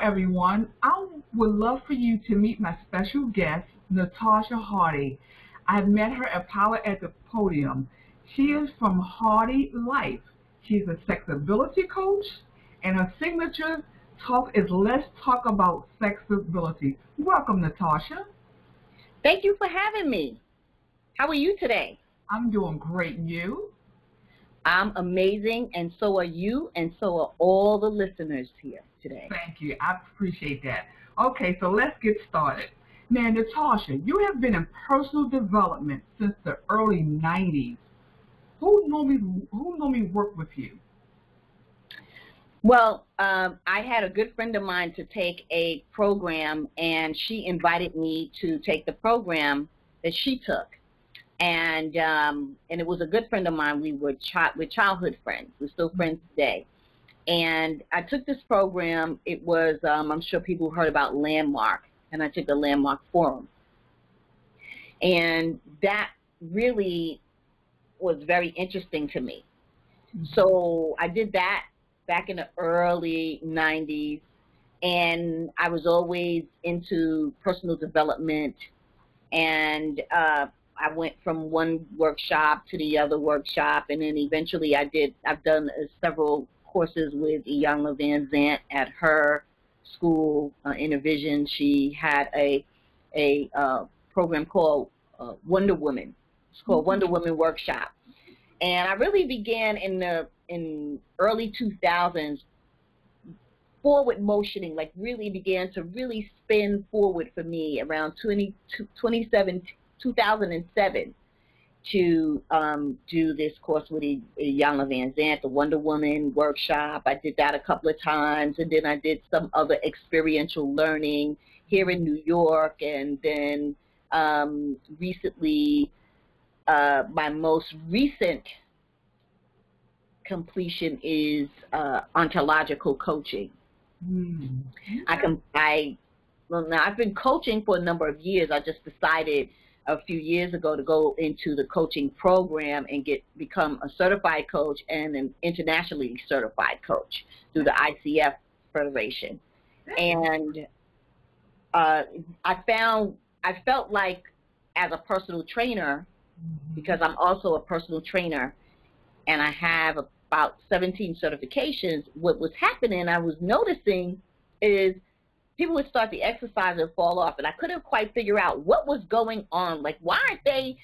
everyone. I would love for you to meet my special guest, Natasha Hardy. I've met her at Power at the Podium. She is from Hardy Life. She's a sexability coach, and her signature talk is Let's Talk About Sexability. Welcome, Natasha. Thank you for having me. How are you today? I'm doing great. And you? I'm amazing, and so are you, and so are all the listeners here today. Thank you. I appreciate that. Okay, so let's get started. Now, Natasha, you have been in personal development since the early 90s. Who normally worked with you? Well, I had a good friend of mine to take a program, and she invited me to take the program that she took. And it was a good friend of mine. We were childhood friends. We're still friends today. And I took this program. It was, I'm sure people heard about Landmark, and I took the Landmark Forum. And that really was very interesting to me. So I did that back in the early 90s, and I was always into personal development, and I went from one workshop to the other workshop, and then eventually I've done several courses with Iyanla Van Zant at her school, Intervision. She had a program called Wonder Woman. It's called Wonder Woman Workshop. And I really began in early 2000s forward motioning, like really began to really spin forward for me around 2007 to do this course with Iyanla Van Zant, the Wonder Woman workshop. I did that a couple of times, and then I did some other experiential learning here in New York, and then recently, my most recent completion is ontological coaching. Well, now I've been coaching for a number of years. I just decided a few years ago to go into the coaching program and become a certified coach and an internationally certified coach through the ICF Federation. And I felt like as a personal trainer, because I'm also a personal trainer, and I have about 17 certifications, what was happening, I was noticing, is people would start the exercise and fall off, and I couldn't quite figure out what was going on. Like, why aren't they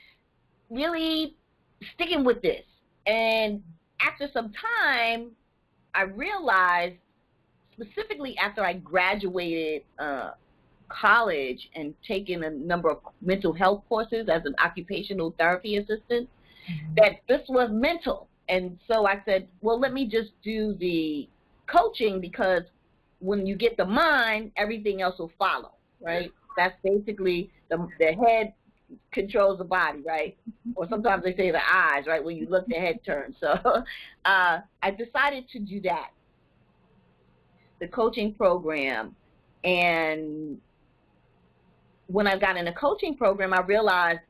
really sticking with this? And after some time, I realized, specifically after I graduated college and taken a number of mental health courses as an occupational therapy assistant, that this was mental. And so I said, well, let me just do the coaching, because when you get the mind, everything else will follow, right? That's basically the head controls the body, right? Or sometimes they say the eyes, right? When you look, the head turns. So I decided to do that, the coaching program. And when I got in the coaching program, I realized,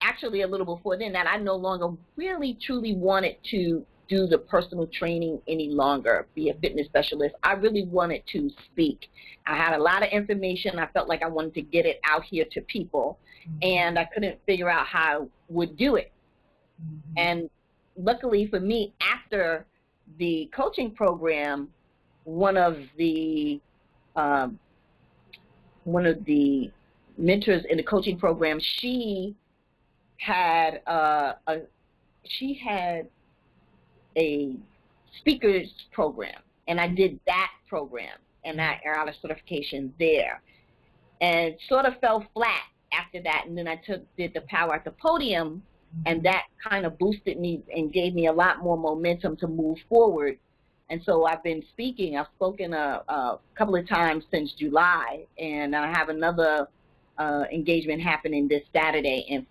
actually a little before then, that I no longer really truly wanted to do the personal training any longer, be a fitness specialist. I really wanted to speak. I had a lot of information. I felt like I wanted to get it out here to people, and I couldn't figure out how I would do it. And luckily for me, after the coaching program, one of the mentors in the coaching program, she had a speakers program, and I did that program, and I got a certification there, and sort of fell flat after that. And then I did the Power at the Podium, and that kind of boosted me and gave me a lot more momentum to move forward. And so I've been speaking. I've spoken a couple of times since July, and I have another engagement happening this Saturday in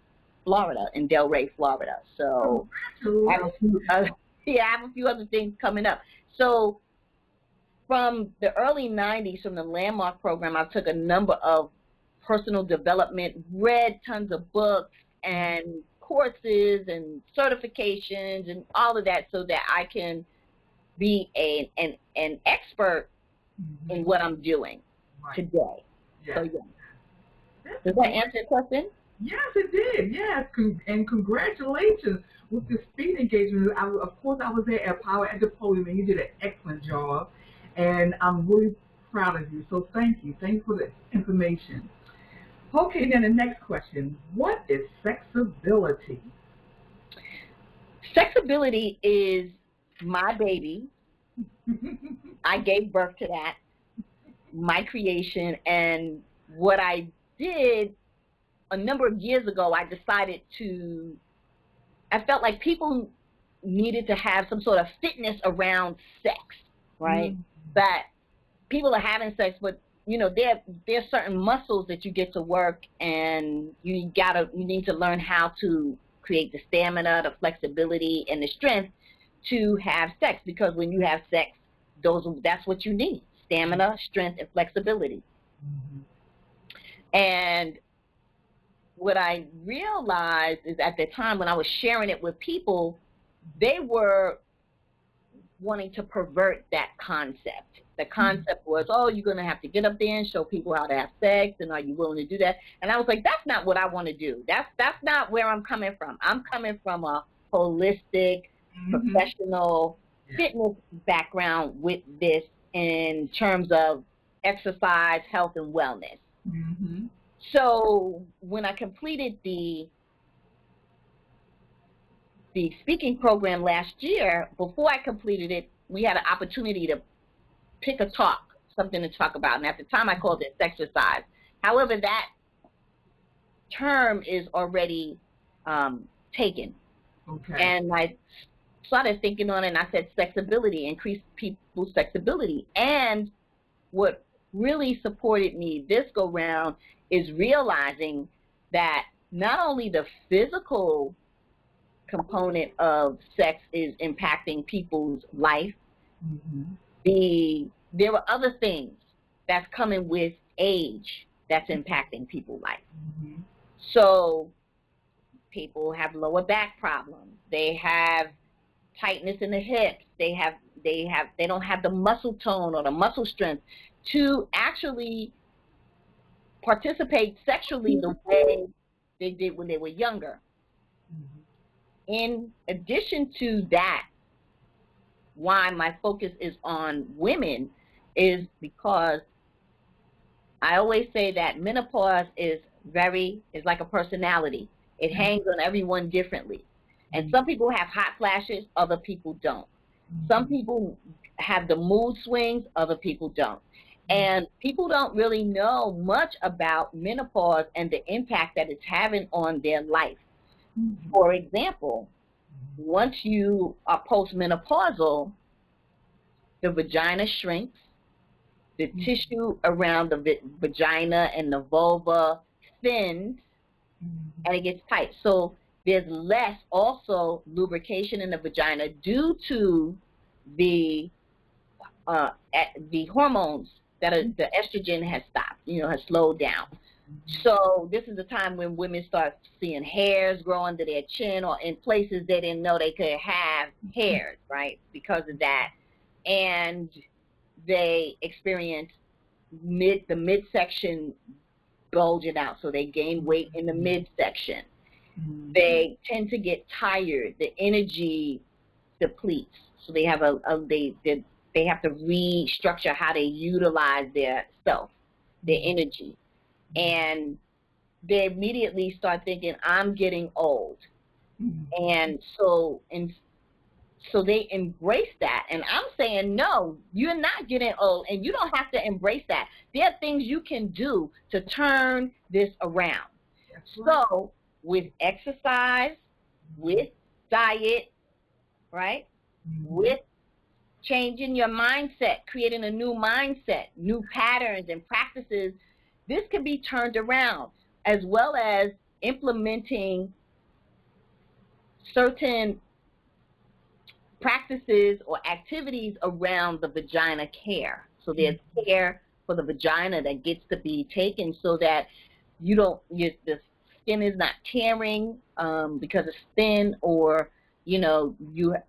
Florida, in Delray, Florida. So I have a few other things coming up. So from the early 90s, from the Landmark program, I took a number of personal development, read tons of books and courses and certifications and all of that, so that I can be an expert in what I'm doing today. Yes. So, yeah. Does that answer your question? Yes, it did. Yes, and congratulations with the speed engagement. Of course, I was there at Power at the Podium, and you did an excellent job. And I'm really proud of you. So thank you. Thank you for the information. Okay, then the next question. What is sexability? Sexability is my baby. I gave birth to that, my creation, and what I did a number of years ago, I decided I felt like people needed to have some sort of fitness around sex, right? That people are having sex, but you know, there's certain muscles that you get to work, and you need to learn how to create the stamina, the flexibility, and the strength to have sex, because when you have sex, that's what you need: stamina, strength, and flexibility. And what I realized is at the time when I was sharing it with people, they were wanting to pervert that concept. The concept was, oh, you're going to have to get up there and show people how to have sex, and are you willing to do that? And I was like, that's not what I want to do. That's not where I'm coming from. I'm coming from a holistic, professional fitness background with this in terms of exercise, health, and wellness. So when I completed the speaking program last year, before I completed it, we had an opportunity to pick a talk, something to talk about. And at the time, I called it sexercise. However, that term is already taken. And I started thinking on it, and I said sexability, increase people's sexability. And what really supported me this go round is realizing that not only the physical component of sex is impacting people's life, there were other things that's coming with age that's impacting people's life. So people have lower back problems. They have tightness in the hips. They don't have the muscle tone or the muscle strength to actually participate sexually the way they did when they were younger. In addition to that, why my focus is on women is because I always say that menopause is like a personality. It hangs on everyone differently. And some people have hot flashes, other people don't. Some people have the mood swings, other people don't. And people don't really know much about menopause and the impact that it's having on their life. For example, once you are postmenopausal, the vagina shrinks, the tissue around the vagina and the vulva thins, and it gets tight. So there's less also lubrication in the vagina due to the hormones that the estrogen has stopped, has slowed down. So this is the time when women start seeing hairs grow under their chin or in places they didn't know they could have hairs, right, because of that. And they experience the midsection bulging out, so they gain weight in the midsection. They tend to get tired. The energy depletes, so they have they have to restructure how they utilize their self, their energy. And they immediately start thinking, I'm getting old. And so they embrace that. And I'm saying, no, you're not getting old, and you don't have to embrace that. There are things you can do to turn this around. So with exercise, with diet, right, with changing your mindset, creating a new mindset, new patterns and practices, this can be turned around, as well as implementing certain practices or activities around the vagina care. So there's care for the vagina that gets to be taken so that the skin is not tearing because it's thin, or you know,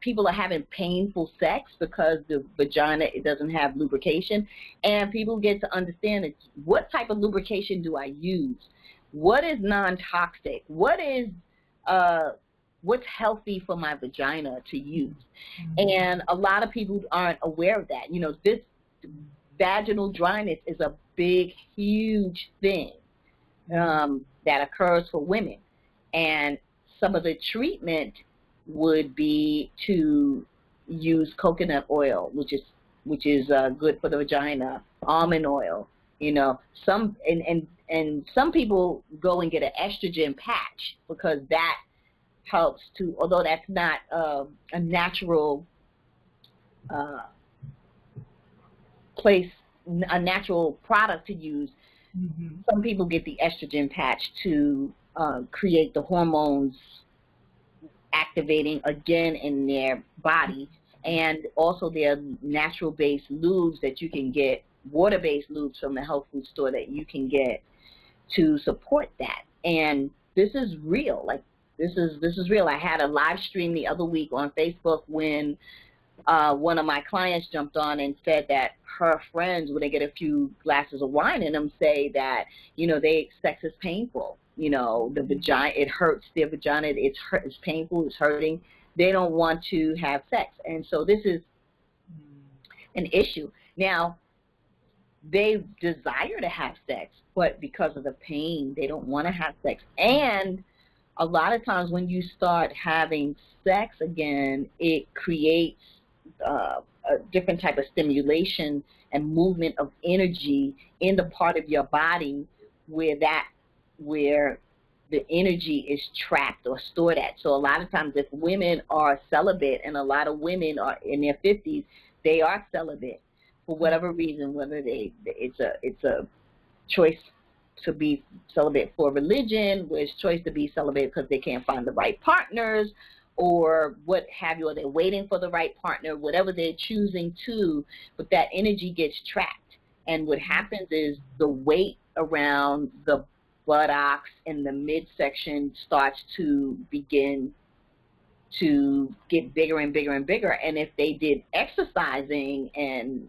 people are having painful sex because the vagina, it doesn't have lubrication, and people get to understand that what type of lubrication do I use, what is non-toxic, what's healthy for my vagina to use. And a lot of people aren't aware of that. You know, this vaginal dryness is a big, huge thing that occurs for women, and some of the treatment would be to use coconut oil, which is good for the vagina, almond oil, you know. And some people go and get an estrogen patch because that helps to, although that's not a natural a natural product to use. Some people get the estrogen patch to create the hormones activating again in their body. And also there are natural-based lubes that you can get, water-based lubes from the health food store that you can get to support that. And this is real. Like, this is real. I had a live stream the other week on Facebook when one of my clients jumped on and said that her friends, when they get a few glasses of wine in them, say that, you know, sex is painful. You know, the vagina, it hurts their vagina. It's painful. It's hurting. They don't want to have sex. And so this is an issue. Now, they desire to have sex, but because of the pain, they don't want to have sex. And a lot of times when you start having sex again, it creates a different type of stimulation and movement of energy in the part of your body where the energy is trapped or stored at. So a lot of times if women are celibate, and a lot of women are in their 50s, they are celibate for whatever reason, whether it's a choice to be celibate for religion, where it's choice to be celibate because they can't find the right partners, or what have you, or they're waiting for the right partner, whatever they're choosing to, but that energy gets trapped. And what happens is the weight around the buttocks and the midsection starts to begin to get bigger and bigger and bigger. And if they did exercising and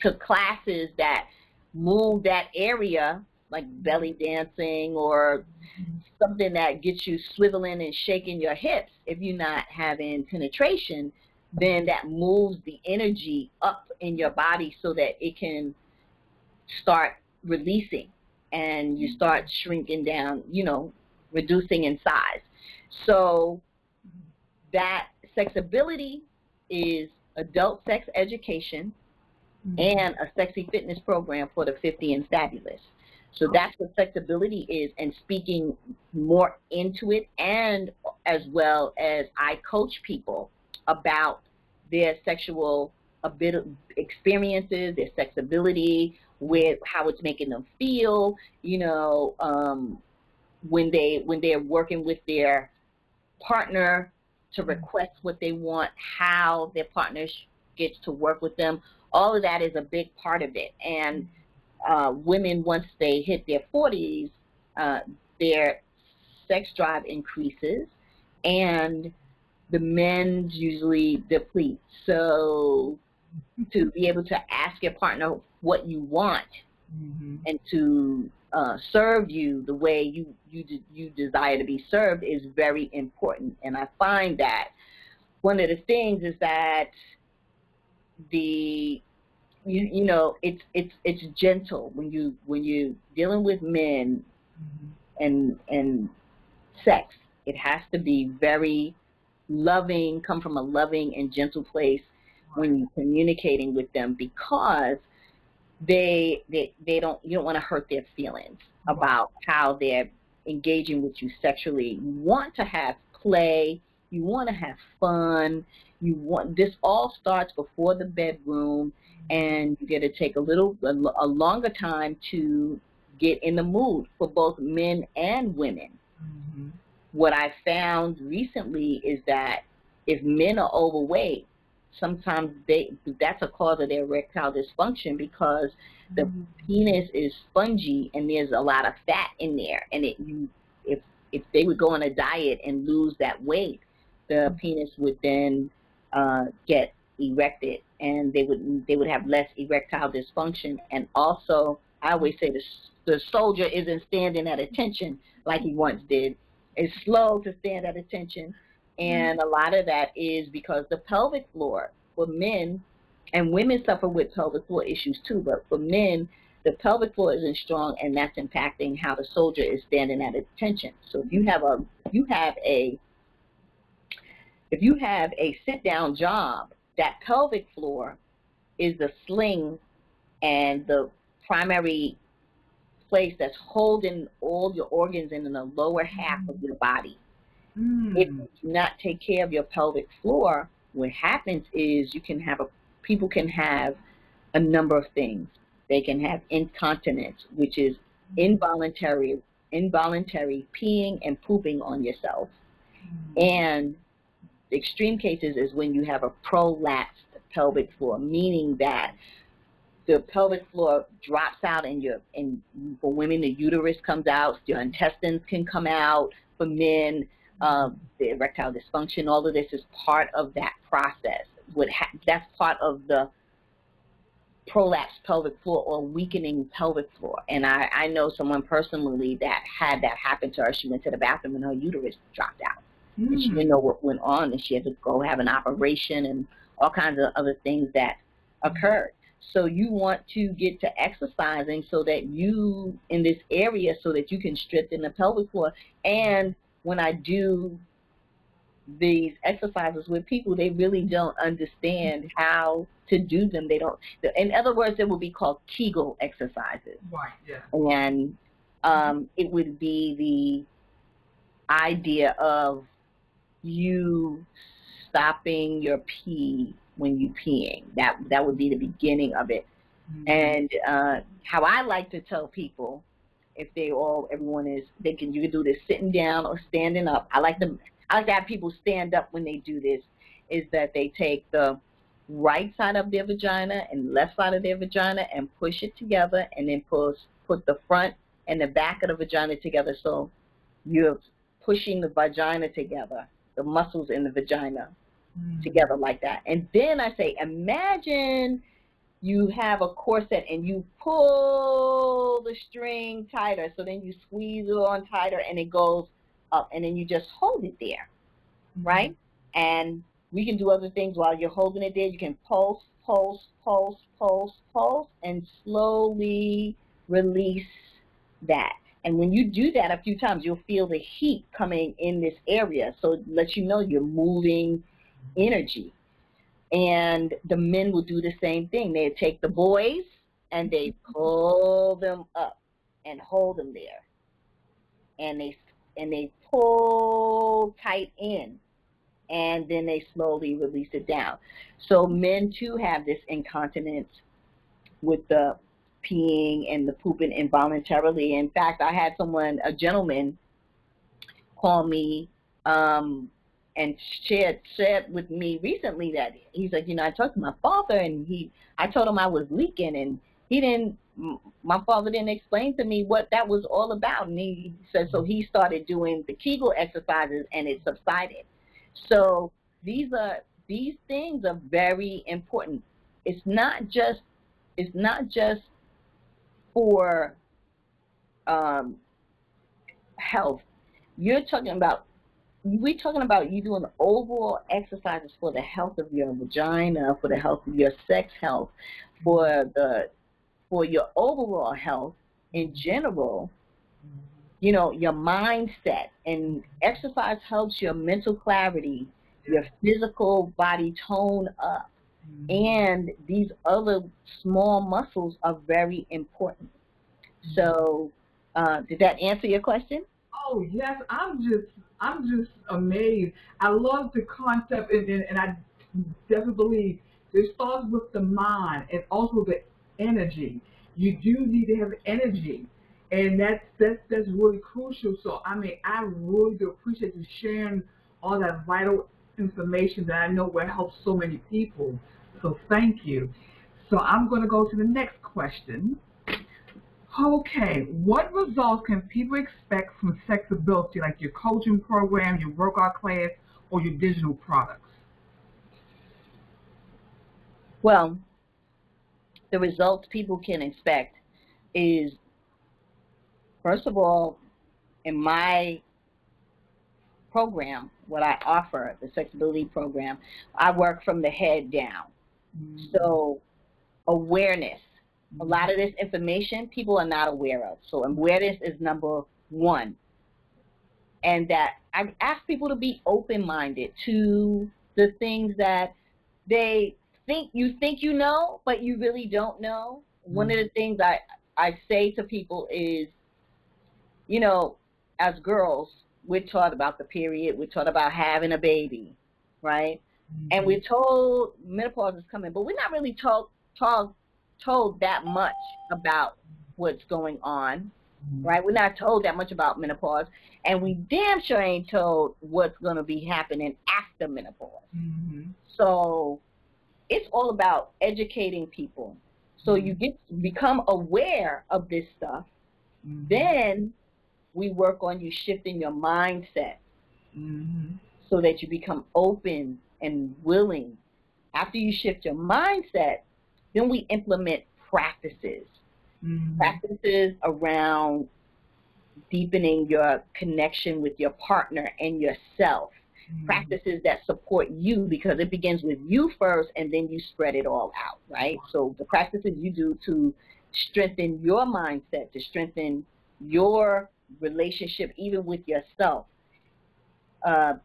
took classes that move that area, like belly dancing or something that gets you swiveling and shaking your hips, if you're not having penetration, then that moves the energy up in your body so that it can start releasing and you start shrinking down, you know, reducing in size. So that sexability is adult sex education and a sexy fitness program for the 50 and fabulous. So that's what flexibility is, and speaking more into it, and as well as I coach people about their sexual experiences, their sexability, with how it's making them feel, you know, when they're working with their partner to request what they want, how their partner gets to work with them. All of that is a big part of it. And women, once they hit their 40s, their sex drive increases, and the men usually deplete. So to be able to ask your partner what you want and to serve you the way you desire to be served is very important. And I find that one of the things is that you know, it's gentle when you're dealing with men and sex. It has to be very loving, come from a loving and gentle place when you're communicating with them, because you don't want to hurt their feelings about how they're engaging with you sexually. You want to have play, you want to have fun, this all starts before the bedroom, and you get to take a longer time to get in the mood for both men and women. What I found recently is that if men are overweight, sometimes that's a cause of their erectile dysfunction, because the penis is spongy and there's a lot of fat in there, and if they would go on a diet and lose that weight, the penis would then get erected, and they would have less erectile dysfunction. And also, I always say the soldier isn't standing at attention like he once did. It's slow to stand at attention, and a lot of that is because the pelvic floor for men, and women suffer with pelvic floor issues too, but for men, the pelvic floor isn't strong, and that's impacting how the soldier is standing at attention. So if you have a sit-down job, that pelvic floor is the sling and the primary place that's holding all your organs in the lower half of your body. If you do not take care of your pelvic floor, what happens is people can have a number of things. They can have incontinence, which is involuntary peeing and pooping on yourself. And the extreme cases is when you have a prolapsed pelvic floor, meaning that the pelvic floor drops out, and for women, the uterus comes out, your intestines can come out. For men, the erectile dysfunction, all of this is part of that process. That's part of the prolapsed pelvic floor or weakening pelvic floor. And I know someone personally that had that happen to her. She went to the bathroom and her uterus dropped out. And she didn't know what went on, and she had to go have an operation and all kinds of other things that occurred. So you want to get to exercising so that you, in this area, so that you can strengthen the pelvic floor. And when I do these exercises with people, they really don't understand how to do them. They don't. In other words, they would be called Kegel exercises. Right. Yeah. And it would be the idea of you stopping your pee when you're peeing. That would be the beginning of it. And how I like to tell people, if everyone is thinking you can do this sitting down or standing up, I like to have people stand up when they do this, is that they take the right side of their vagina and left side of their vagina and push it together, and then put the front and the back of the vagina together. So you're pushing the vagina together, the muscles in the vagina together like that. And then I say, imagine you have a corset and you pull the string tighter, so then you squeeze it on tighter and it goes up, and then you just hold it there, right? And we can do other things while you're holding it there. You can pulse, pulse, pulse, pulse, pulse, and slowly release that. And when you do that a few times, you'll feel the heat coming in this area, so it lets you know you're moving energy. And the men will do the same thing. They take the boys and they pull them up and hold them there, and they pull tight in, and then they slowly release it down. So men too have this incontinence with the peeing and the pooping involuntarily. In fact, I had a gentleman call me and shared with me recently that he's like, I talked to my father, and I told him I was leaking, and my father didn't explain to me what that was all about. And he said, so he started doing the Kegel exercises, and it subsided. So these things are very important. It's not just for health. We're talking about you doing overall exercises for the health of your vagina, for the health of your sex health, for your overall health in general. Your mindset. And exercise helps your mental clarity, your physical body tone up, and these other small muscles are very important. So did that answer your question? Oh yes, I'm just amazed. I love the concept, and I definitely believe it starts with the mind and also the energy. You do need to have energy, and that's really crucial. So I really do appreciate you sharing all that vital information that I know will help so many people. So thank you. So I'm going to go to the next question. Okay, what results can people expect from Sexability, like your coaching program, your workout class? or your digital products? Well, the results people can expect is, first of all, in my program, what I offer, the Flexibility Program, I work from the head down. Mm-hmm. So awareness. Mm-hmm. A lot of this information people are not aware of. So awareness is number one. And that I ask people to be open-minded to the things that they think you know, but you really don't know. Mm-hmm. One of the things I say to people is, you know, as girls, we're taught about the period, we're taught about having a baby, right? Mm-hmm. And we're told menopause is coming, but we're not really told that much about what's going on, mm-hmm. right? We're not told that much about menopause, and we damn sure ain't told what's going to be happening after menopause. Mm-hmm. So it's all about educating people. So mm-hmm. you become aware of this stuff, mm-hmm. then we work on you shifting your mindset, mm-hmm. so that you become open and willing. After you shift your mindset, then we implement practices. Mm-hmm. Practices around deepening your connection with your partner and yourself. Mm-hmm. Practices that support you, because it begins with you first and then you spread it all out, right? So the practices you do to strengthen your mindset, to strengthen your relationship even with yourself. So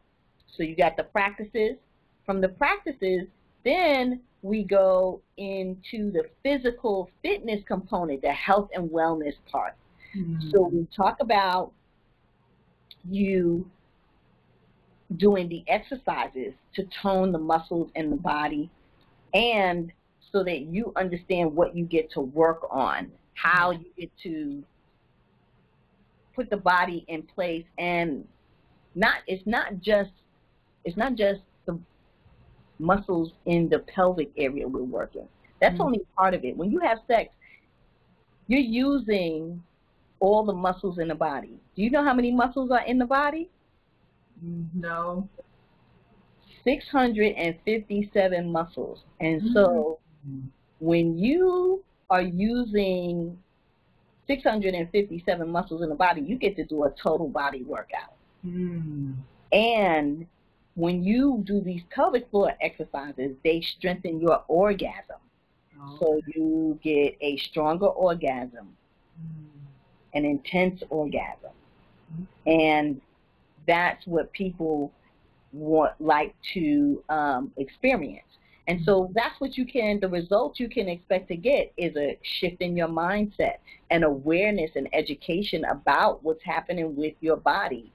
you got the practices. From the practices, then we go into the physical fitness component, the health and wellness part. Mm-hmm. So we talk about you doing the exercises to tone the muscles in the body, and so that you understand what you get to work on, how you get to put the body in place. And it's not just the muscles in the pelvic area we're working. That's mm-hmm. only part of it. When you have sex, you're using all the muscles in the body. Do you know how many muscles are in the body? No. 657 muscles. And so when you are using 657 muscles in the body, you get to do a total body workout. And when you do these pelvic floor exercises, they strengthen your orgasm. So you get a stronger orgasm, an intense orgasm. And that's what people like to experience. And so that's what the results you can expect to get is a shift in your mindset, and awareness and education about what's happening with your body.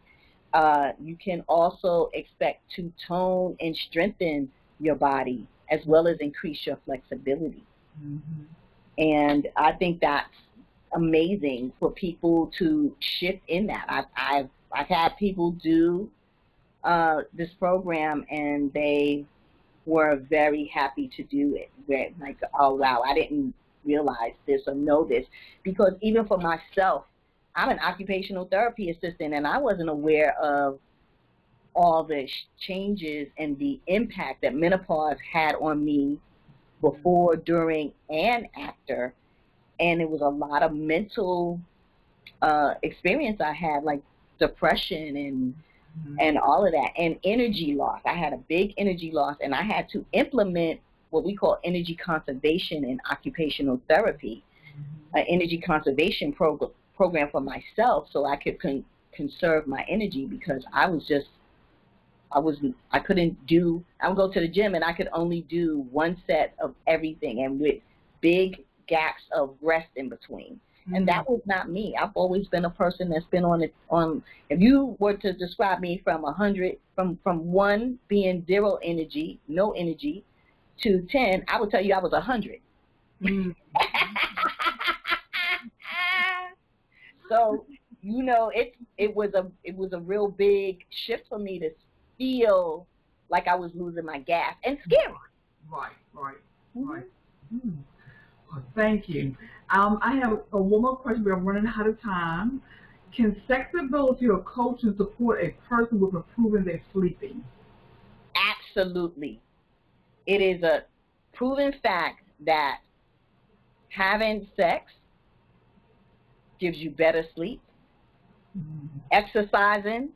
You can also expect to tone and strengthen your body, as well as increase your flexibility. Mm-hmm. And I think that's amazing for people to shift in that. I've had people do this program, and they were very happy to do it. They're like, oh wow, I didn't realize this or know this. Because even for myself, I'm an occupational therapy assistant, and I wasn't aware of all the changes and the impact that menopause had on me before, during, and after. And it was a lot of mental experience I had, like depression and all of that, and energy loss. I had a big energy loss, and I had to implement what we call energy conservation in occupational therapy, an energy conservation program for myself, so I could conserve my energy, because I would go to the gym and I could only do one set of everything, and with big gaps of rest in between. And that was not me. I've always been a person that's been on if you were to describe me from 100, from 1 being zero energy, no energy, to 10, I would tell you I was 100. So, you know, it was a real big shift for me to feel like I was losing my gas, and scary. Right. Well, thank you. I have one more question. We're running out of time. Can flexibility or coaching support a person with improving their sleeping? Absolutely. It is a proven fact that having sex gives you better sleep. Exercising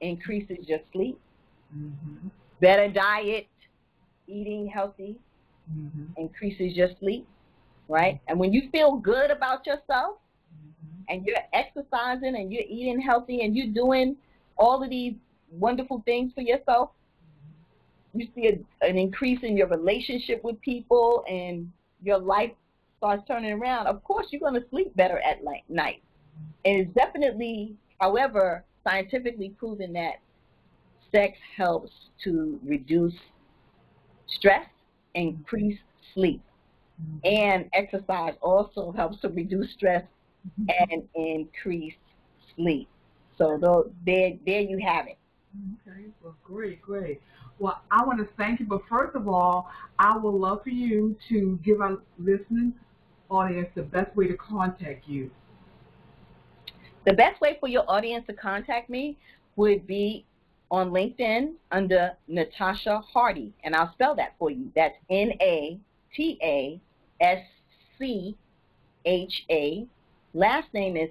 increases your sleep. Better diet, eating healthy, increases your sleep, right? And when you feel good about yourself and you're exercising and you're eating healthy and you're doing all of these wonderful things for yourself, you see an increase in your relationship with people and your life starts turning around. Of course, you're going to sleep better at night. And it's definitely, however, scientifically proven that sex helps to reduce stress, increase sleep. And exercise also helps to reduce stress and increase sleep. So there you have it. Okay, well, great. Well, I want to thank you, but first of all, I would love for you to give our listening audience the best way to contact you. The best way for your audience to contact me would be on LinkedIn under Natasha Hardy, and I'll spell that for you. That's Natascha. Last name is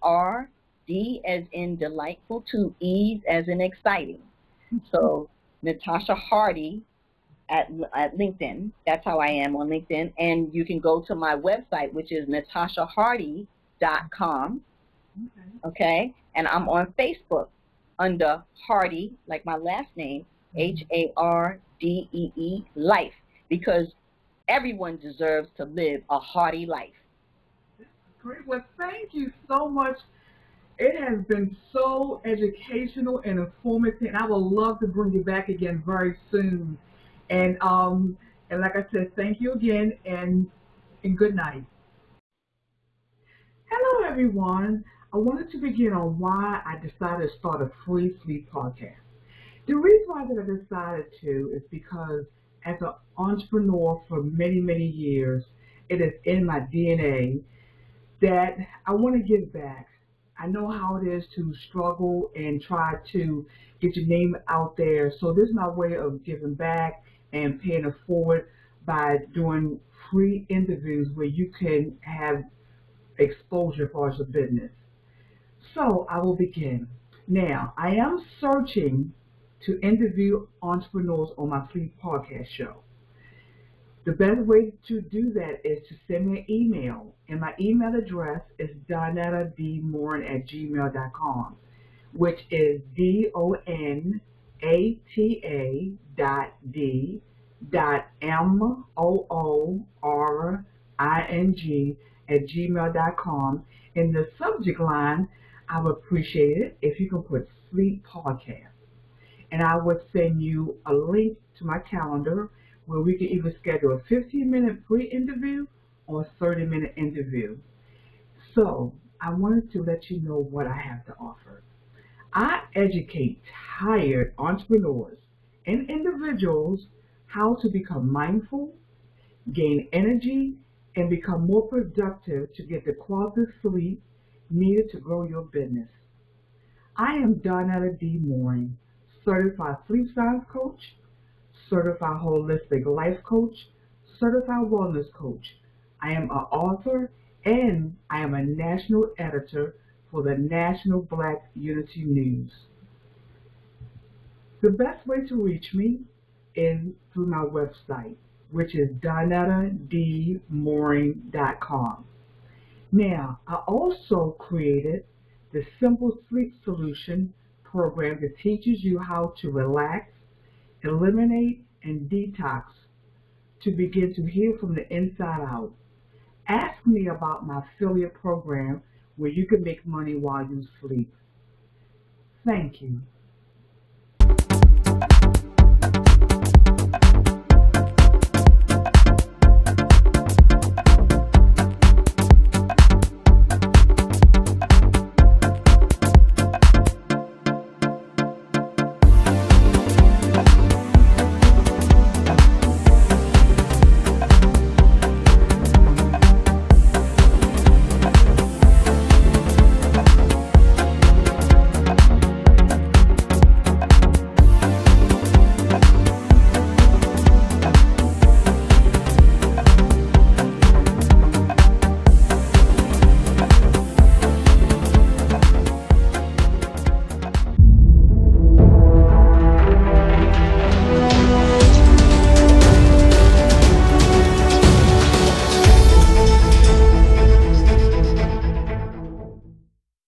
Hard, as in delightful, 2 E's as in exciting. So Natasha Hardy at LinkedIn. That's how I am on LinkedIn. And you can go to my website, which is natashahardy.com. Okay? And I'm on Facebook under Hardy, like my last name, Hardee, life, because everyone deserves to live a hearty life. Great. Well, thank you so much. It has been so educational and informative, and I would love to bring you back again very soon. And like I said, thank you again, and good night. Hello, everyone. I wanted to begin on why I decided to start a free sleep podcast. The reason why that I decided to is because as an entrepreneur for many, many years, it is in my DNA that I want to give back. I know how it is to struggle and try to get your name out there. So this is my way of giving back and paying it forward by doing free interviews where you can have exposure for your business. So I will begin. Now, I am searching to interview entrepreneurs on my Sleep Podcast show. The best way to do that is to send me an email, and my email address is donettadmorin@gmail.com, which is donata.moring@gmail.com. In the subject line, I would appreciate it if you can put Sleep Podcast. And I would send you a link to my calendar where we can either schedule a 15-minute pre-interview or a 30-minute interview. So I wanted to let you know what I have to offer. I educate tired entrepreneurs and individuals how to become mindful, gain energy, and become more productive to get the quality sleep needed to grow your business. I am Donetta D. Moring, certified sleep science coach, certified holistic life coach, certified wellness coach. I am an author and I am a national editor for the National Black Unity News. The best way to reach me is through my website, which is donettadmoring.com. Now, I also created the Simple Sleep Solution program that teaches you how to relax, eliminate, and detox to begin to heal from the inside out. Ask me about my affiliate program where you can make money while you sleep. Thank you.